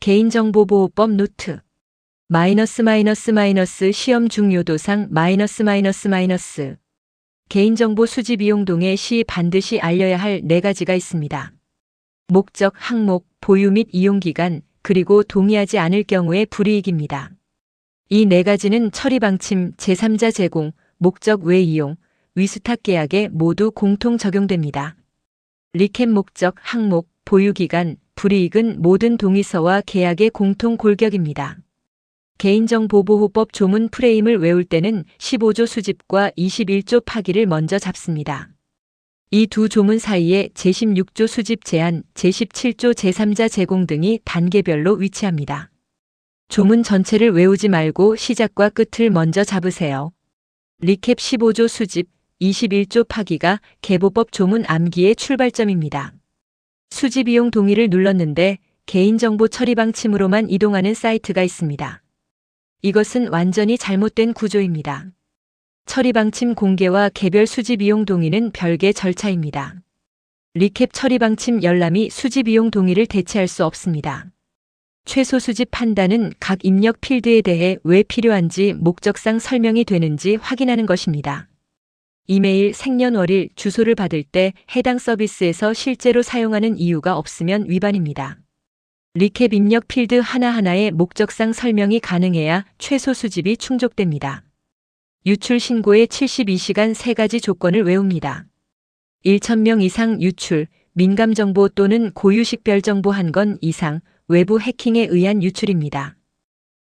개인정보보호법 노트 시험 중 요도상 개인정보 수집 이용 동의 시 반드시 알려야 할 4가지가 있습니다. 목적, 항목, 보유 및 이용기간, 그리고 동의하지 않을 경우의 불이익입니다. 이 4가지는 처리방침, 제3자 제공, 목적 외 이용, 위수탁 계약에 모두 공통 적용됩니다. 리캡 목적, 항목, 보유기간, 불이익은 모든 동의서와 계약의 공통 골격입니다. 개인정보보호법 조문 프레임을 외울 때는 15조 수집과 21조 파기를 먼저 잡습니다. 이 두 조문 사이에 제16조 수집 제한, 제17조 제3자 제공 등이 단계별로 위치합니다. 조문 전체를 외우지 말고 시작과 끝을 먼저 잡으세요. 리캡 15조 수집, 21조 파기가 개보법 조문 암기의 출발점입니다. 수집 이용 동의를 눌렀는데 개인정보 처리 방침으로만 이동하는 사이트가 있습니다. 이것은 완전히 잘못된 구조입니다. 처리 방침 공개와 개별 수집 이용 동의는 별개 절차입니다. 리캡 처리 방침 열람이 수집 이용 동의를 대체할 수 없습니다. 최소 수집 판단은 각 입력 필드에 대해 왜 필요한지 목적상 설명이 되는지 확인하는 것입니다. 이메일, 생년월일, 주소를 받을 때 해당 서비스에서 실제로 사용하는 이유가 없으면 위반입니다. 리캡 입력 필드 하나하나의 목적상 설명이 가능해야 최소 수집이 충족됩니다. 유출 신고의 72시간 3가지 조건을 외웁니다. 1,000명 이상 유출, 민감정보 또는 고유식별 정보 1건 이상, 외부 해킹에 의한 유출입니다.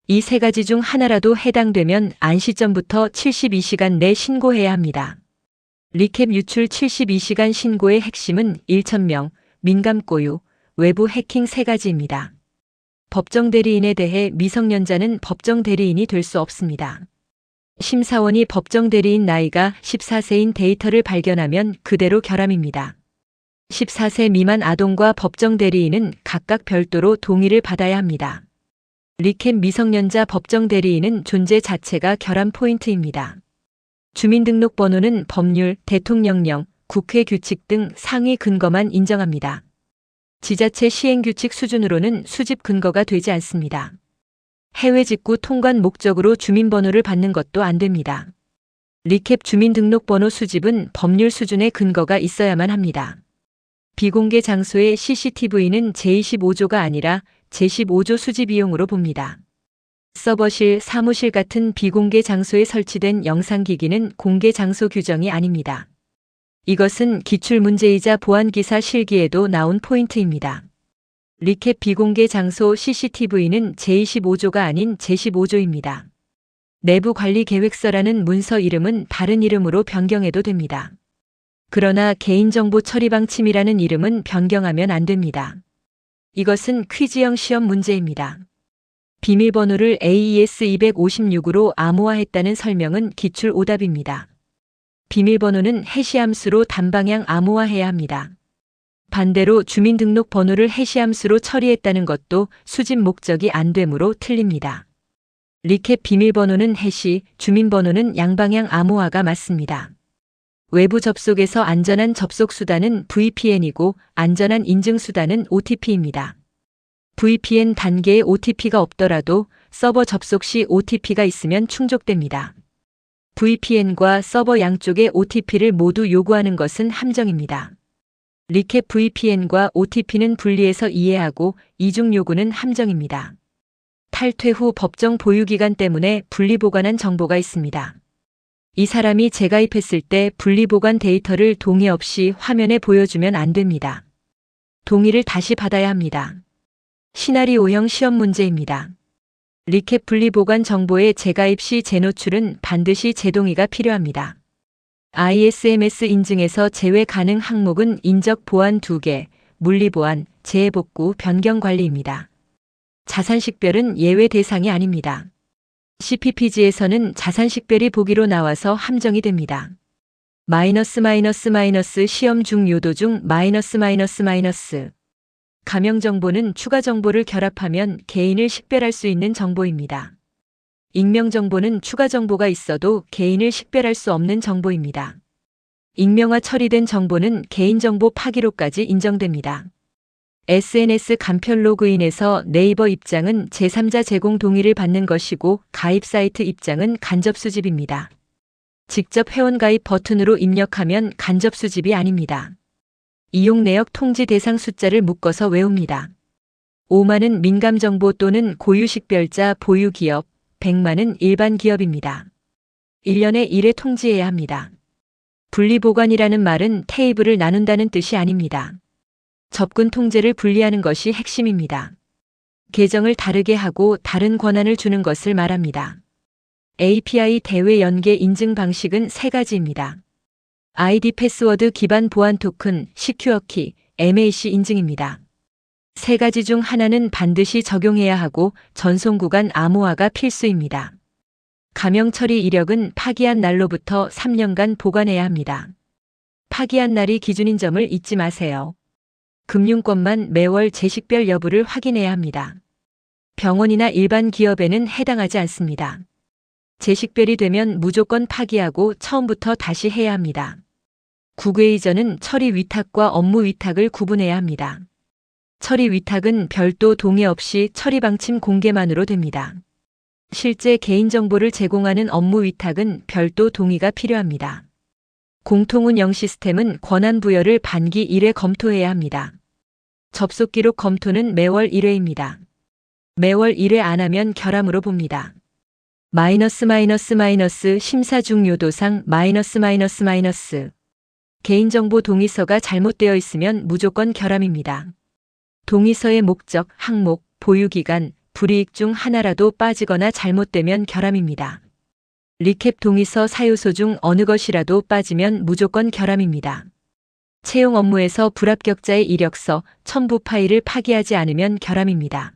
이 3가지 중 하나라도 해당되면 안시점부터 72시간 내 신고해야 합니다. 리캡 유출 72시간 신고의 핵심은 1,000명, 민감 고유, 외부 해킹 3가지입니다. 법정 대리인에 대해 미성년자는 법정 대리인이 될 수 없습니다. 심사원이 법정 대리인 나이가 14세인 데이터를 발견하면 그대로 결함입니다. 14세 미만 아동과 법정 대리인은 각각 별도로 동의를 받아야 합니다. 리캡 미성년자 법정 대리인은 존재 자체가 결함 포인트입니다. 주민등록번호는 법률, 대통령령, 국회 규칙 등 상위 근거만 인정합니다. 지자체 시행규칙 수준으로는 수집 근거가 되지 않습니다. 해외 직구 통관 목적으로 주민번호를 받는 것도 안 됩니다. 리캡 주민등록번호 수집은 법률 수준의 근거가 있어야만 합니다. 비공개 장소의 CCTV는 제25조가 아니라 제15조 수집 이용으로 봅니다. 서버실, 사무실 같은 비공개 장소에 설치된 영상기기는 공개 장소 규정이 아닙니다. 이것은 기출문제이자 보안기사 실기에도 나온 포인트입니다. 리캡 비공개 장소 CCTV는 제25조가 아닌 제15조입니다. 내부관리계획서라는 문서 이름은 다른 이름으로 변경해도 됩니다. 그러나 개인정보 처리 방침이라는 이름은 변경하면 안 됩니다. 이것은 퀴즈형 시험 문제입니다. 비밀번호를 AES-256으로 암호화했다는 설명은 기출 오답입니다. 비밀번호는 해시함수로 단방향 암호화해야 합니다. 반대로 주민등록번호를 해시함수로 처리했다는 것도 수집 목적이 안 되므로 틀립니다. 리캡 비밀번호는 해시, 주민번호는 양방향 암호화가 맞습니다. 외부 접속에서 안전한 접속 수단은 VPN이고 안전한 인증 수단은 OTP입니다. VPN 단계에 OTP가 없더라도 서버 접속 시 OTP가 있으면 충족됩니다. VPN과 서버 양쪽의 OTP를 모두 요구하는 것은 함정입니다. 리캡 VPN과 OTP는 분리해서 이해하고 이중 요구는 함정입니다. 탈퇴 후 법정 보유기간 때문에 분리보관한 정보가 있습니다. 이 사람이 재가입했을 때 분리보관 데이터를 동의 없이 화면에 보여주면 안 됩니다. 동의를 다시 받아야 합니다. 시나리오형 시험 문제입니다. 리캡 분리보관 정보의 재가입 시 재노출은 반드시 재동의가 필요합니다. ISMS 인증에서 제외 가능 항목은 인적 보안 2개, 물리보안, 재해복구, 변경관리입니다. 자산식별은 예외 대상이 아닙니다. CPPG에서는 자산식별이 보기로 나와서 함정이 됩니다. 시험 중 요도 중 가명정보는 추가 정보를 결합하면 개인을 식별할 수 있는 정보입니다. 익명정보는 추가 정보가 있어도 개인을 식별할 수 없는 정보입니다. 익명화 처리된 정보는 개인정보 파기로까지 인정됩니다. SNS 간편 로그인에서 네이버 입장은 제3자 제공 동의를 받는 것이고 가입 사이트 입장은 간접 수집입니다. 직접 회원가입 버튼으로 입력하면 간접 수집이 아닙니다. 이용 내역 통지 대상 숫자를 묶어서 외웁니다. 5만은 민감정보 또는 고유식별자 보유기업, 100만은 일반 기업입니다. 1년에 1회 통지해야 합니다. 분리보관이라는 말은 테이블을 나눈다는 뜻이 아닙니다. 접근 통제를 분리하는 것이 핵심입니다. 계정을 다르게 하고 다른 권한을 주는 것을 말합니다. API 대외 연계 인증 방식은 3가지입니다. 아이디 패스워드 기반 보안 토큰, 시큐어키, MAC 인증입니다. 3가지 중 하나는 반드시 적용해야 하고 전송 구간 암호화가 필수입니다. 가명 처리 이력은 파기한 날로부터 3년간 보관해야 합니다. 파기한 날이 기준인 점을 잊지 마세요. 금융권만 매월 재식별 여부를 확인해야 합니다. 병원이나 일반 기업에는 해당하지 않습니다. 재식별이 되면 무조건 파기하고 처음부터 다시 해야 합니다. 국외 이전은 처리 위탁과 업무 위탁을 구분해야 합니다. 처리 위탁은 별도 동의 없이 처리 방침 공개만으로 됩니다. 실제 개인정보를 제공하는 업무 위탁은 별도 동의가 필요합니다. 공통운영 시스템은 권한 부여를 반기 1회 검토해야 합니다. 접속 기록 검토는 매월 1회입니다. 매월 1회 안 하면 결함으로 봅니다. 심사 중 요도상 개인정보 동의서가 잘못되어 있으면 무조건 결함입니다. 동의서의 목적, 항목, 보유기간, 불이익 중 하나라도 빠지거나 잘못되면 결함입니다. 리캡 동의서 사유소 중 어느 것이라도 빠지면 무조건 결함입니다. 채용 업무에서 불합격자의 이력서, 첨부 파일을 파기하지 않으면 결함입니다.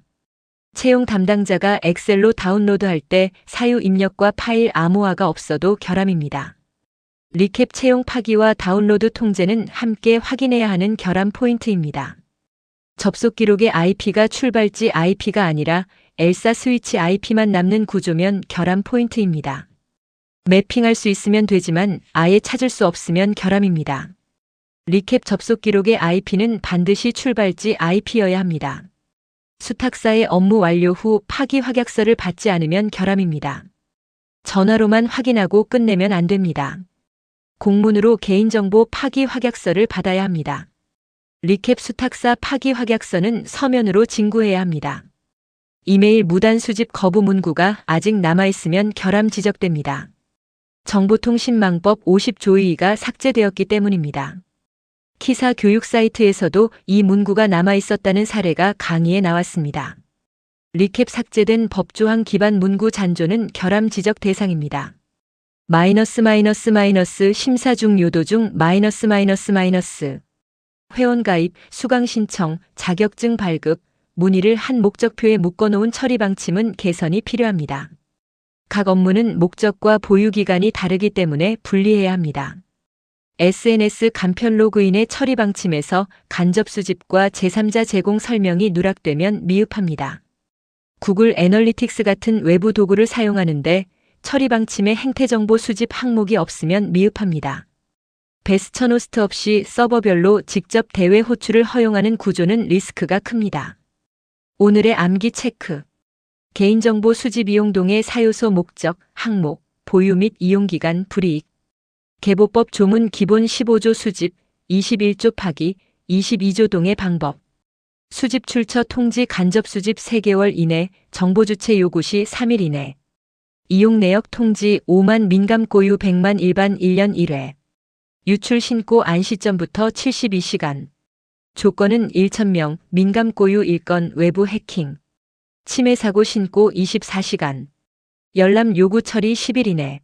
채용 담당자가 엑셀로 다운로드할 때 사유 입력과 파일 암호화가 없어도 결함입니다. 리캡 채용 파기와 다운로드 통제는 함께 확인해야 하는 결함 포인트입니다. 접속 기록의 IP가 출발지 IP가 아니라 엘사 스위치 IP만 남는 구조면 결함 포인트입니다. 매핑할 수 있으면 되지만 아예 찾을 수 없으면 결함입니다. 리캡 접속 기록의 IP는 반드시 출발지 IP여야 합니다. 수탁사의 업무 완료 후 파기 확약서를 받지 않으면 결함입니다. 전화로만 확인하고 끝내면 안 됩니다. 공문으로 개인정보 파기 확약서를 받아야 합니다. 리캡 수탁사 파기 확약서는 서면으로 진구해야 합니다. 이메일 무단 수집 거부 문구가 아직 남아있으면 결함 지적됩니다. 정보통신망법 50조 2가 삭제되었기 때문입니다. 키사 교육 사이트에서도 이 문구가 남아있었다는 사례가 강의에 나왔습니다. 리캡 삭제된 법조항 기반 문구 잔존은 결함 지적 대상입니다. 심사 중 요도 중 회원가입, 수강신청, 자격증 발급, 문의를 한 목적표에 묶어놓은 처리 방침은 개선이 필요합니다. 각 업무는 목적과 보유기간이 다르기 때문에 분리해야 합니다. SNS 간편 로그인의 처리 방침에서 간접 수집과 제3자 제공 설명이 누락되면 미흡합니다. 구글 애널리틱스 같은 외부 도구를 사용하는데 처리 방침에 행태정보 수집 항목이 없으면 미흡합니다. 베스처노스트 없이 서버별로 직접 대외 호출을 허용하는 구조는 리스크가 큽니다. 오늘의 암기 체크. 개인정보 수집 이용동의 사유소 목적, 항목, 보유 및 이용기간, 불이익. 개보법 조문 기본 15조 수집, 21조 파기, 22조 동의 방법. 수집 출처 통지 간접 수집 3개월 이내, 정보 주체 요구 시 3일 이내. 이용 내역 통지 5만 민감 고유 100만 일반 1년 1회. 유출 신고 안 시점부터 72시간. 조건은 1,000명, 민감 고유 1건 외부 해킹. 침해 사고 신고 24시간. 열람 요구 처리 10일 이내.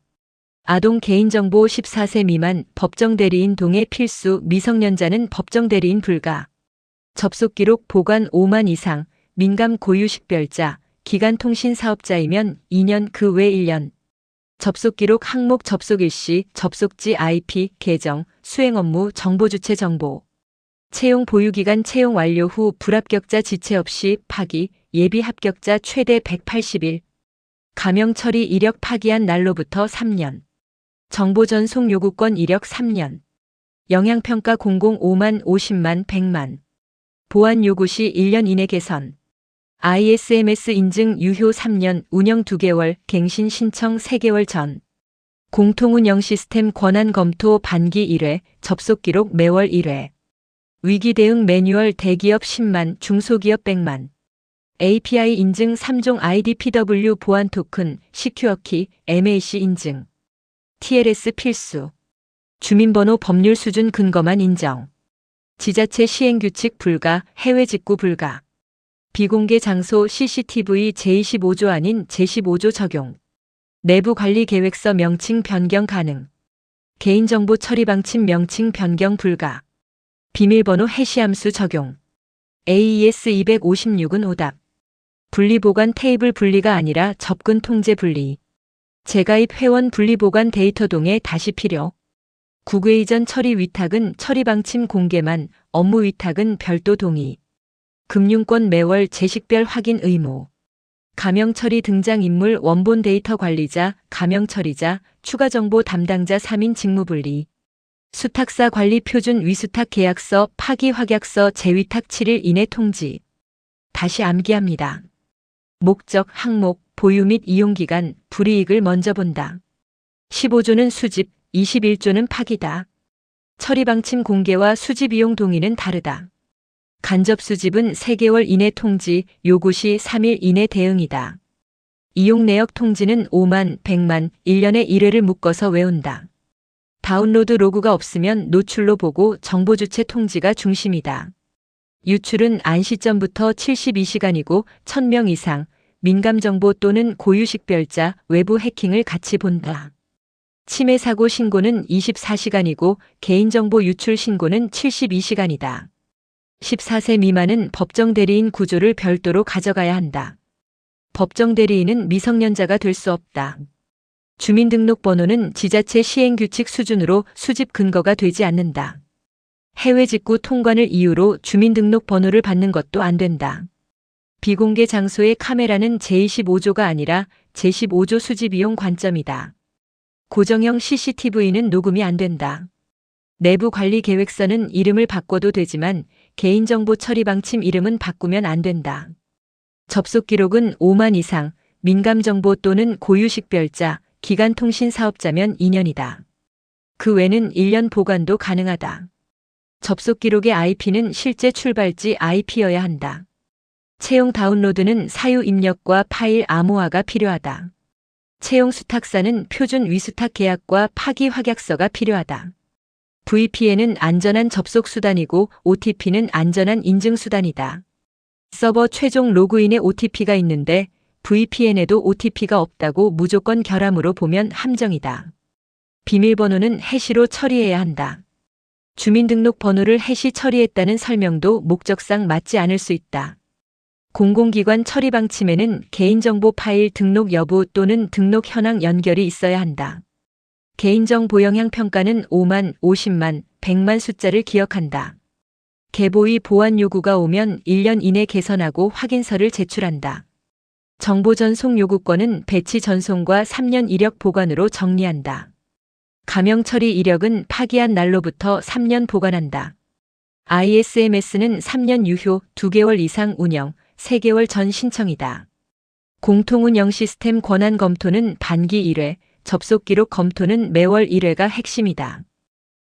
아동 개인정보 14세 미만 법정 대리인 동의 필수 미성년자는 법정 대리인 불가. 접속 기록 보관 5만 이상 민감 고유 식별자 기간 통신 사업자이면 2년 그 외 1년. 접속 기록 항목 접속 일시 접속지 IP 계정 수행 업무 정보 주체 정보. 채용 보유기간 채용 완료 후 불합격자 지체 없이 파기 예비 합격자 최대 180일. 가명 처리 이력 파기한 날로부터 3년. 정보 전송 요구권 이력 3년. 영향평가 5만 50만 100만. 보안 요구 시 1년 이내 개선. ISMS 인증 유효 3년, 운영 2개월, 갱신 신청 3개월 전. 공통운영 시스템 권한 검토 반기 1회, 접속 기록 매월 1회. 위기 대응 매뉴얼 대기업 10만, 중소기업 100만. API 인증 3종 IDPW 보안 토큰, 시큐어키, MAC 인증. TLS 필수. 주민번호 법률 수준 근거만 인정. 지자체 시행규칙 불가, 해외 직구 불가. 비공개 장소 CCTV 제25조 아닌 제15조 적용. 내부 관리 계획서 명칭 변경 가능. 개인정보 처리 방침 명칭 변경 불가. 비밀번호 해시함수 적용. AES 256은 오답. 분리보관 테이블 분리가 아니라 접근 통제 분리. 재가입 회원 분리보관 데이터 동에 다시 필요. 구글 이전 처리 위탁은 처리 방침 공개만, 업무 위탁은 별도 동의. 금융권 매월 재식별 확인 의무. 가명 처리 등장인물 원본 데이터 관리자, 가명 처리자, 추가 정보 담당자 3인 직무 분리. 수탁사 관리 표준 위수탁 계약서 파기 확약서 재위탁 7일 이내 통지. 다시 암기합니다. 목적, 항목, 보유 및 이용 기간, 불이익을 먼저 본다. 15조는 수집, 21조는 파기다. 처리 방침 공개와 수집 이용 동의는 다르다. 간접 수집은 3개월 이내 통지, 요구 시 3일 이내 대응이다. 이용 내역 통지는 5만, 100만, 1년에 1회를 묶어서 외운다. 다운로드 로그가 없으면 노출로 보고 정보 주체 통지가 중심이다. 유출은 안시점부터 72시간이고 1000명 이상, 민감정보 또는 고유식별자, 외부 해킹을 같이 본다. 침해 사고 신고는 24시간이고 개인정보 유출 신고는 72시간이다. 14세 미만은 법정 대리인 구조를 별도로 가져가야 한다. 법정 대리인은 미성년자가 될 수 없다. 주민등록번호는 지자체 시행규칙 수준으로 수집 근거가 되지 않는다. 해외 직구 통관을 이유로 주민등록번호를 받는 것도 안 된다. 비공개 장소의 카메라는 제25조가 아니라 제15조 수집이용 관점이다. 고정형 CCTV는 녹음이 안 된다. 내부 관리 계획서는 이름을 바꿔도 되지만 개인정보 처리 방침 이름은 바꾸면 안 된다. 접속 기록은 5만 이상, 민감정보 또는 고유식별자, 기간통신 사업자면 2년이다. 그 외는 1년 보관도 가능하다. 접속 기록의 IP는 실제 출발지 IP여야 한다. 채용 다운로드는 사유 입력과 파일 암호화가 필요하다. 채용 수탁사는 표준 위수탁 계약과 파기 확약서가 필요하다. VPN은 안전한 접속 수단이고 OTP는 안전한 인증 수단이다. 서버 최종 로그인에 OTP가 있는데 VPN에도 OTP가 없다고 무조건 결함으로 보면 함정이다. 비밀번호는 해시로 처리해야 한다. 주민등록번호를 해시 처리했다는 설명도 목적상 맞지 않을 수 있다. 공공기관 처리 방침에는 개인정보 파일 등록 여부 또는 등록 현황 연결이 있어야 한다. 개인정보 영향 평가는 5만, 50만, 100만 숫자를 기억한다. 개보위 보안 요구가 오면 1년 이내 개선하고 확인서를 제출한다. 정보 전송 요구권은 배치 전송과 3년 이력 보관으로 정리한다. 가명 처리 이력은 파기한 날로부터 3년 보관한다. ISMS는 3년 유효, 2개월 이상 운영, 3개월 전 신청이다. 공통운영 시스템 권한 검토는 반기 1회, 접속 기록 검토는 매월 1회가 핵심이다.